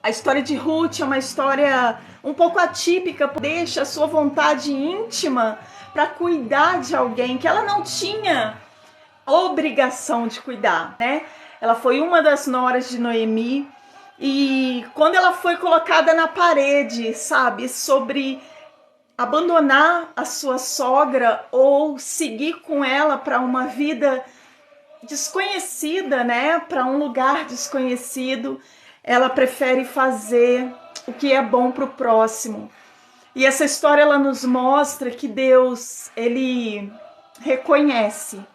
A história de Ruth é uma história um pouco atípica, deixa a sua vontade íntima para cuidar de alguém que ela não tinha obrigação de cuidar, né? Ela foi uma das noras de Noemi e quando ela foi colocada na parede, sabe, sobre abandonar a sua sogra ou seguir com ela para uma vida desconhecida, né, para um lugar desconhecido, ela prefere fazer o que é bom para o próximo. E essa história ela nos mostra que Deus, ele reconhece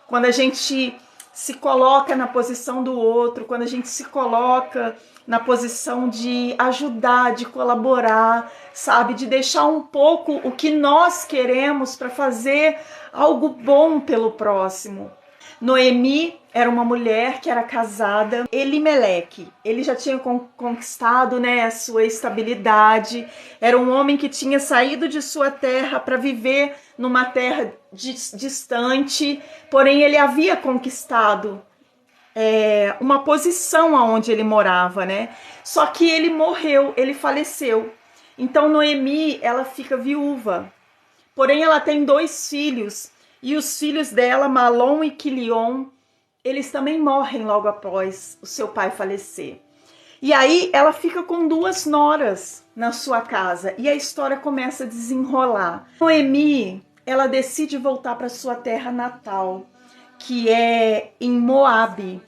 quando a gente se coloca na posição do outro, quando a gente se coloca na posição de ajudar, de colaborar, sabe, de deixar um pouco o que nós queremos para fazer algo bom pelo próximo. Noemi era uma mulher que era casada. Elimeleque, ele já tinha conquistado, né, a sua estabilidade. Era um homem que tinha saído de sua terra para viver numa terra distante, porém ele havia conquistado uma posição aonde ele morava, né? Só que ele morreu, ele faleceu. Então Noemi, ela fica viúva. Porém ela tem 2 filhos. E os filhos dela, Malom e Quilion, eles também morrem logo após o seu pai falecer. E aí ela fica com 2 noras na sua casa e a história começa a desenrolar. Noemi, ela decide voltar para sua terra natal, que é em Moabe.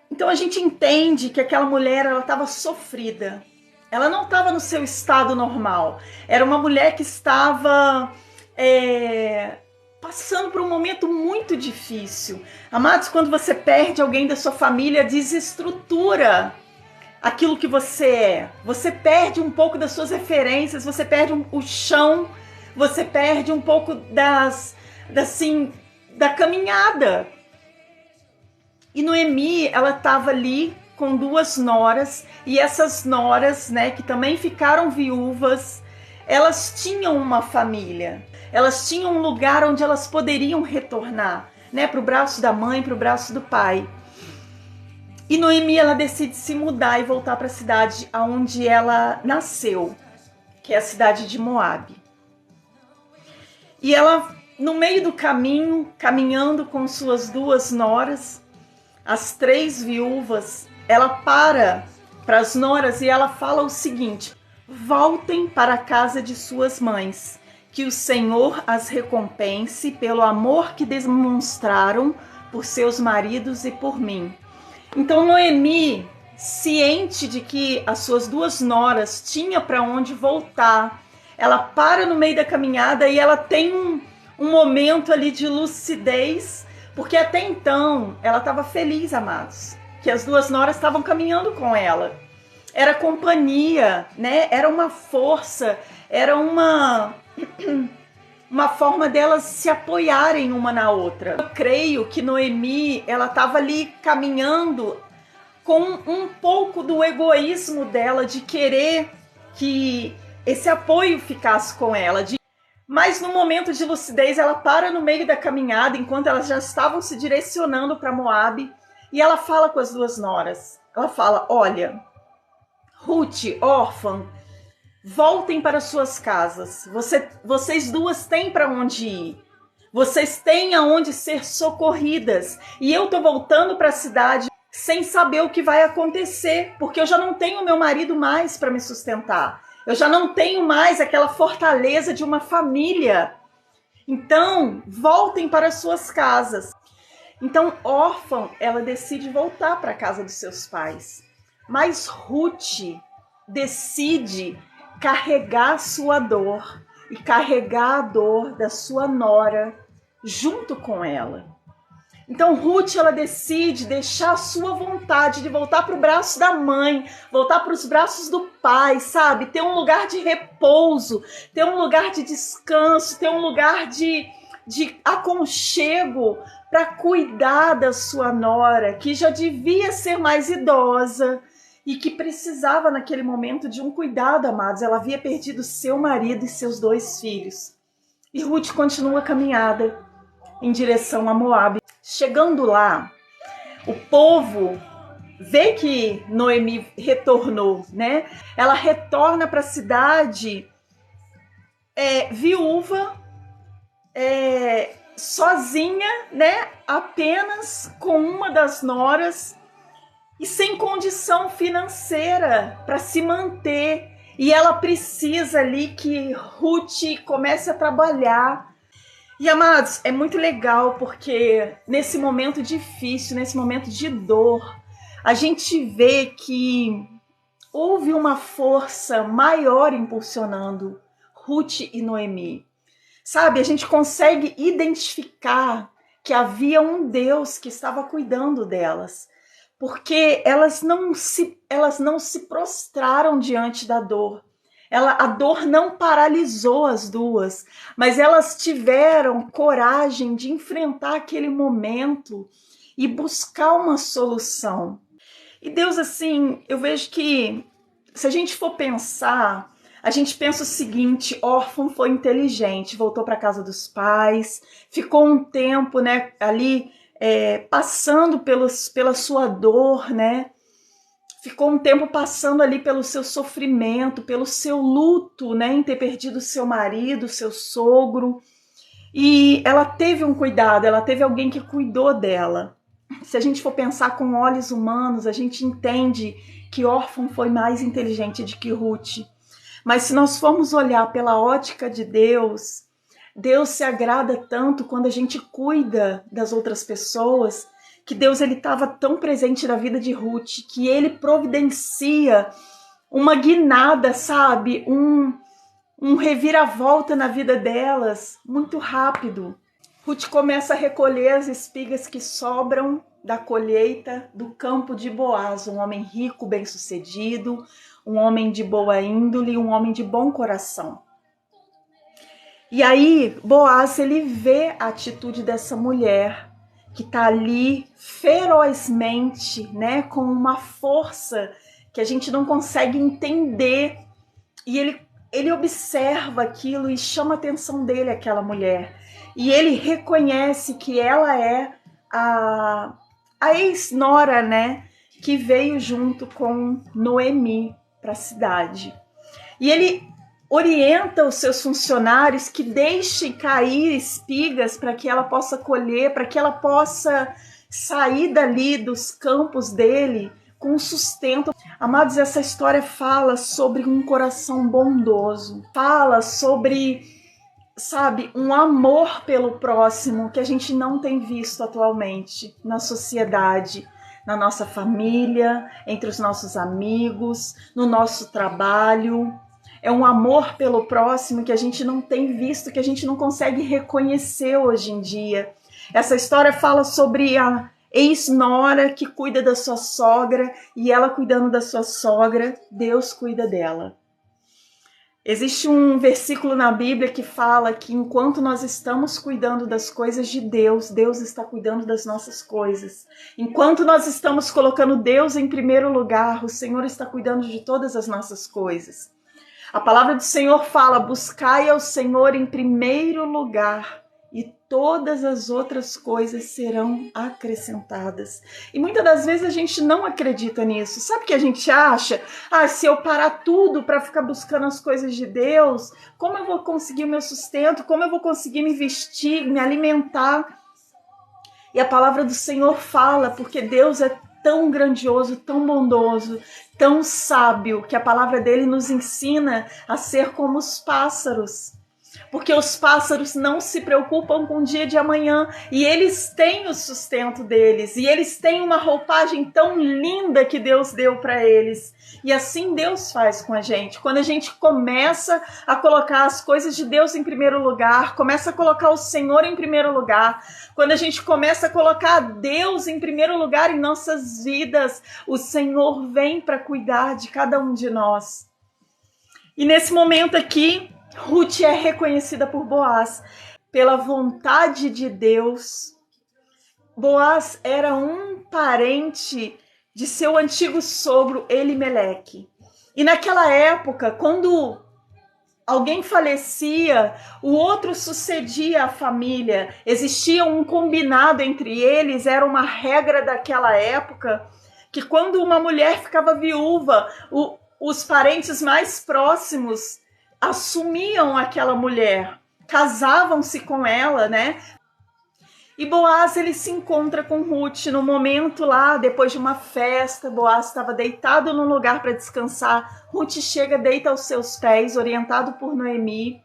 Então a gente entende que aquela mulher, ela estava sofrida. Ela não estava no seu estado normal. Era uma mulher que estava passando por um momento muito difícil. Amados, quando você perde alguém da sua família, desestrutura aquilo que você é. Você perde um pouco das suas referências, você perde o chão, você perde um pouco da caminhada. E Noemi, ela estava ali com 2 noras, e essas noras, né, que também ficaram viúvas, elas tinham uma família. Elas tinham um lugar onde elas poderiam retornar, né, para o braço da mãe, para o braço do pai. E Noemi, ela decide se mudar e voltar para a cidade onde ela nasceu, que é a cidade de Moabe. E ela, no meio do caminho, caminhando com suas 2 noras, as 3 viúvas, ela para as noras e ela fala o seguinte: voltem para a casa de suas mães, que o Senhor as recompense pelo amor que demonstraram por seus maridos e por mim. Então Noemi, ciente de que as suas 2 noras tinham para onde voltar, ela para no meio da caminhada e ela tem um momento ali de lucidez, porque até então ela estava feliz, amados, que as 2 noras estavam caminhando com ela. Era companhia, né? Era uma força, era uma forma delas se apoiarem uma na outra. Eu creio que Noemi, ela estava ali caminhando com um pouco do egoísmo dela, de querer que esse apoio ficasse com ela. Mas no momento de lucidez, ela para no meio da caminhada, enquanto elas já estavam se direcionando para Moabe, e ela fala com as 2 noras. Ela fala: olha, Ruth, órfã, voltem para suas casas. Vocês 2 têm para onde ir. Vocês têm aonde ser socorridas. E eu tô voltando para a cidade sem saber o que vai acontecer, porque eu já não tenho meu marido mais para me sustentar. Eu já não tenho mais aquela fortaleza de uma família. Então, voltem para suas casas. Então, órfã, ela decide voltar para a casa dos seus pais. Mas Ruth decide carregar sua dor e carregar a dor da sua nora junto com ela. Então Ruth, ela decide deixar a sua vontade de voltar para o braço da mãe, voltar para os braços do pai, sabe? Ter um lugar de repouso, ter um lugar de descanso, ter um lugar de aconchego para cuidar da sua nora, que já devia ser mais idosa e que precisava naquele momento de um cuidado, amados. Ela havia perdido seu marido e seus 2 filhos. E Ruth continua a caminhada em direção a Moabe. Chegando lá, o povo vê que Noemi retornou, né? Ela retorna para a cidade viúva, sozinha, né? Apenas com uma das noras e sem condição financeira para se manter. E ela precisa ali que Ruth comece a trabalhar. E, amados, é muito legal porque nesse momento difícil, nesse momento de dor, a gente vê que houve uma força maior impulsionando Ruth e Noemi. Sabe, a gente consegue identificar que havia um Deus que estava cuidando delas, porque elas não se prostraram diante da dor. A dor não paralisou as duas, mas elas tiveram coragem de enfrentar aquele momento e buscar uma solução. E Deus, assim, eu vejo que se a gente for pensar, a gente pensa o seguinte: órfão foi inteligente, voltou para a casa dos pais, ficou um tempo, né, ali passando pela sua dor, né? Ficou um tempo passando ali pelo seu sofrimento, pelo seu luto, né, em ter perdido seu marido, seu sogro. E ela teve um cuidado, ela teve alguém que cuidou dela. Se a gente for pensar com olhos humanos, a gente entende que órfão foi mais inteligente do que Ruth. Mas se nós formos olhar pela ótica de Deus, Deus se agrada tanto quando a gente cuida das outras pessoas, que Deus estava tão presente na vida de Ruth, que ele providencia uma guinada, sabe? Um reviravolta na vida delas, muito rápido. Ruth começa a recolher as espigas que sobram da colheita do campo de Boaz, um homem rico, bem-sucedido, um homem de boa índole, um homem de bom coração. E aí, Boaz, ele vê a atitude dessa mulher que está ali ferozmente, né, com uma força que a gente não consegue entender. E ele observa aquilo e chama a atenção dele, aquela mulher. E ele reconhece que ela é a ex-nora, né, que veio junto com Noemi para a cidade. E ele orienta os seus funcionários que deixem cair espigas para que ela possa colher, para que ela possa sair dali dos campos dele com sustento. Amados, essa história fala sobre um coração bondoso, fala sobre, sabe, um amor pelo próximo que a gente não tem visto atualmente na sociedade, na nossa família, entre os nossos amigos, no nosso trabalho. É um amor pelo próximo que a gente não tem visto, que a gente não consegue reconhecer hoje em dia. Essa história fala sobre a ex-nora que cuida da sua sogra, e ela cuidando da sua sogra, Deus cuida dela. Existe um versículo na Bíblia que fala que enquanto nós estamos cuidando das coisas de Deus, Deus está cuidando das nossas coisas. Enquanto nós estamos colocando Deus em primeiro lugar, o Senhor está cuidando de todas as nossas coisas. A palavra do Senhor fala: buscai ao Senhor em primeiro lugar e todas as outras coisas serão acrescentadas. E muitas das vezes a gente não acredita nisso. Sabe o que a gente acha? Se eu parar tudo para ficar buscando as coisas de Deus, como eu vou conseguir o meu sustento? Como eu vou conseguir me vestir, me alimentar? E a palavra do Senhor fala, porque Deus é tão grandioso, tão bondoso, tão sábio, que a palavra dele nos ensina a ser como os pássaros. Porque os pássaros não se preocupam com o dia de amanhã, e eles têm o sustento deles, e eles têm uma roupagem tão linda que Deus deu para eles. E assim Deus faz com a gente. Quando a gente começa a colocar as coisas de Deus em primeiro lugar, começa a colocar o Senhor em primeiro lugar, quando a gente começa a colocar Deus em primeiro lugar em nossas vidas, o Senhor vem para cuidar de cada um de nós. E nesse momento aqui, Ruth é reconhecida por Boaz. Pela vontade de Deus, Boaz era um parente de seu antigo sogro Elimeleque. E naquela época, quando alguém falecia, o outro sucedia a família. Existia um combinado entre eles, era uma regra daquela época, que quando uma mulher ficava viúva, os parentes mais próximos assumiam aquela mulher, casavam-se com ela, né? E Boaz, ele se encontra com Ruth no momento lá, depois de uma festa. Boaz estava deitado num lugar para descansar. Ruth chega, deita aos seus pés, orientado por Noemi.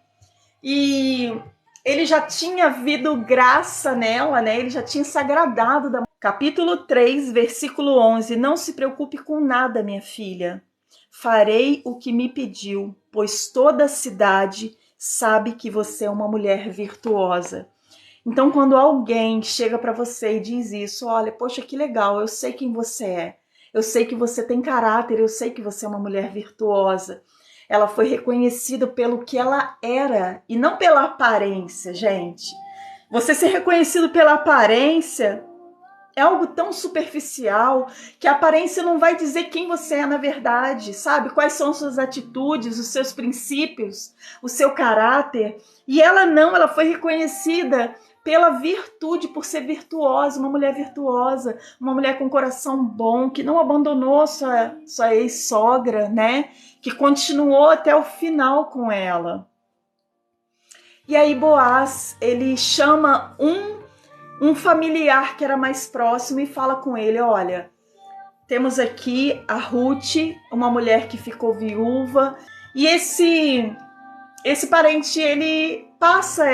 E ele já tinha havido graça nela, né? Ele já tinha se agradado da... Capítulo 3, versículo 11. Não se preocupe com nada, minha filha. Farei o que me pediu, pois toda a cidade sabe que você é uma mulher virtuosa. Então, quando alguém chega para você e diz isso, olha, poxa, que legal, eu sei quem você é, eu sei que você tem caráter, eu sei que você é uma mulher virtuosa. Ela foi reconhecida pelo que ela era e não pela aparência, gente. Você ser reconhecido pela aparência é algo tão superficial que a aparência não vai dizer quem você é na verdade, sabe? Quais são suas atitudes, os seus princípios, o seu caráter. E ela não, ela foi reconhecida pela virtude, por ser virtuosa, uma mulher virtuosa, uma mulher com coração bom, que não abandonou sua ex-sogra, né? Que continuou até o final com ela. E aí Boaz, ele chama um familiar que era mais próximo e fala com ele, olha, temos aqui a Ruth, uma mulher que ficou viúva, e esse parente, ele passa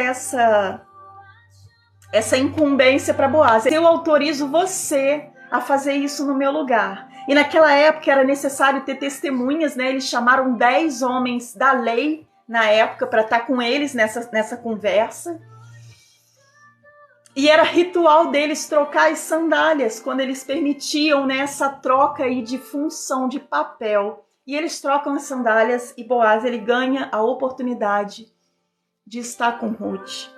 essa incumbência para Boaz. Eu autorizo você a fazer isso no meu lugar. E naquela época era necessário ter testemunhas, né? Eles chamaram 10 homens da lei na época para estar com eles nessa conversa. E era ritual deles trocar as sandálias, quando eles permitiam, né, essa troca aí de função, de papel. E eles trocam as sandálias e Boaz, ele ganha a oportunidade de estar com Ruth.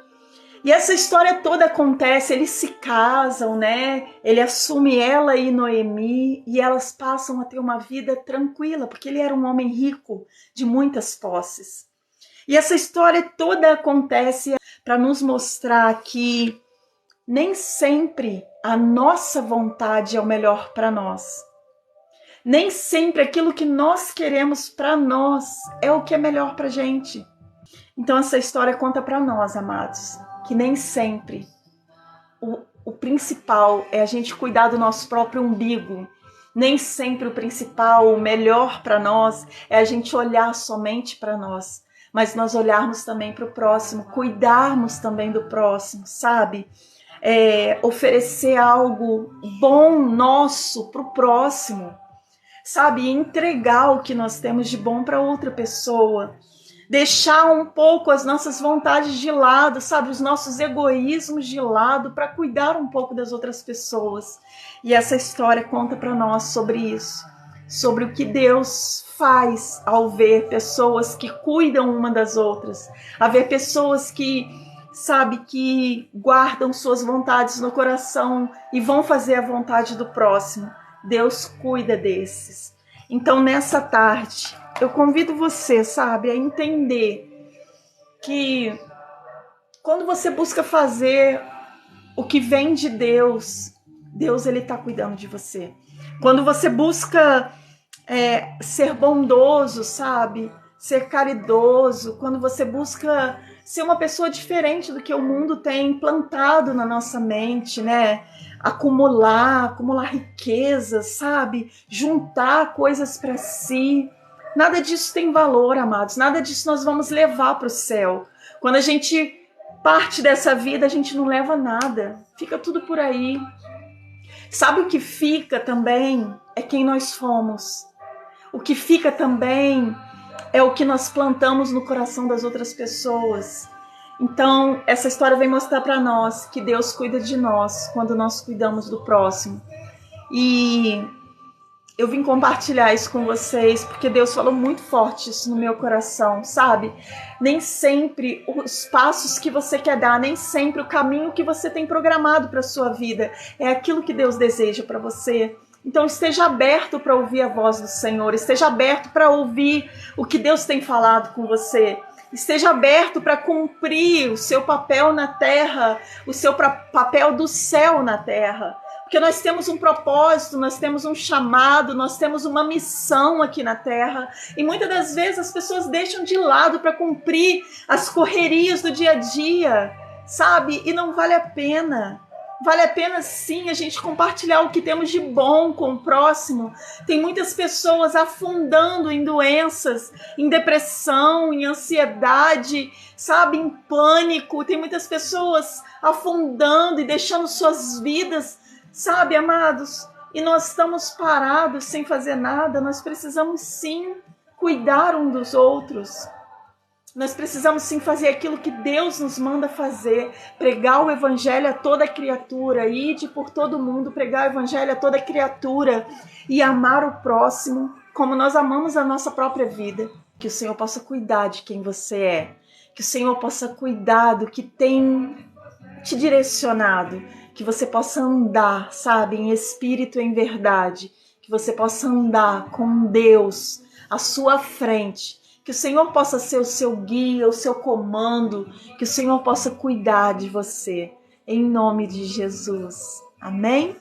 E essa história toda acontece, eles se casam, né? Ele assume ela e Noemi e elas passam a ter uma vida tranquila, porque ele era um homem rico, de muitas posses. E essa história toda acontece para nos mostrar que nem sempre a nossa vontade é o melhor para nós. Nem sempre aquilo que nós queremos para nós é o que é melhor para a gente. Então essa história conta para nós, amados, que nem sempre o principal é a gente cuidar do nosso próprio umbigo. Nem sempre o principal, o melhor para nós é a gente olhar somente para nós, mas nós olharmos também para o próximo, cuidarmos também do próximo, sabe? Oferecer algo bom nosso para o próximo, sabe? Entregar o que nós temos de bom para outra pessoa. Deixar um pouco as nossas vontades de lado, sabe? Os nossos egoísmos de lado para cuidar um pouco das outras pessoas. E essa história conta para nós sobre isso. Sobre o que Deus faz ao ver pessoas que cuidam uma das outras. A ver pessoas que, sabe, que guardam suas vontades no coração e vão fazer a vontade do próximo. Deus cuida desses. Então, nessa tarde, eu convido você, sabe, a entender que quando você busca fazer o que vem de Deus, Deus, ele está cuidando de você. Quando você busca ser bondoso, sabe, ser caridoso, quando você busca ser uma pessoa diferente do que o mundo tem implantado na nossa mente, né? Acumular riquezas, sabe? Juntar coisas para si. Nada disso tem valor, amados. Nada disso nós vamos levar para o céu. Quando a gente parte dessa vida, a gente não leva nada. Fica tudo por aí. Sabe o que fica também? É quem nós fomos. O que fica também é o que nós plantamos no coração das outras pessoas. Então, essa história vem mostrar para nós que Deus cuida de nós quando nós cuidamos do próximo. E eu vim compartilhar isso com vocês porque Deus falou muito forte isso no meu coração, sabe? Nem sempre os passos que você quer dar, nem sempre o caminho que você tem programado para a sua vida é aquilo que Deus deseja para você. Então esteja aberto para ouvir a voz do Senhor, esteja aberto para ouvir o que Deus tem falado com você. Esteja aberto para cumprir o seu papel na terra, o seu papel do céu na terra. Porque nós temos um propósito, nós temos um chamado, nós temos uma missão aqui na Terra. E muitas das vezes as pessoas deixam de lado para cumprir as correrias do dia a dia, sabe? E não vale a pena. Vale a pena sim a gente compartilhar o que temos de bom com o próximo. Tem muitas pessoas afundando em doenças, em depressão, em ansiedade, sabe, em pânico. Tem muitas pessoas afundando e deixando suas vidas, sabe, amados? E nós estamos parados sem fazer nada. Nós precisamos sim cuidar um dos outros. Nós precisamos sim fazer aquilo que Deus nos manda fazer, pregar o evangelho a toda criatura, ide por todo mundo, pregar o evangelho a toda criatura e amar o próximo como nós amamos a nossa própria vida. Que o Senhor possa cuidar de quem você é, que o Senhor possa cuidar do que tem te direcionado, que você possa andar, sabe, em espírito e em verdade, que você possa andar com Deus à sua frente, que o Senhor possa ser o seu guia, o seu comando, que o Senhor possa cuidar de você, em nome de Jesus. Amém?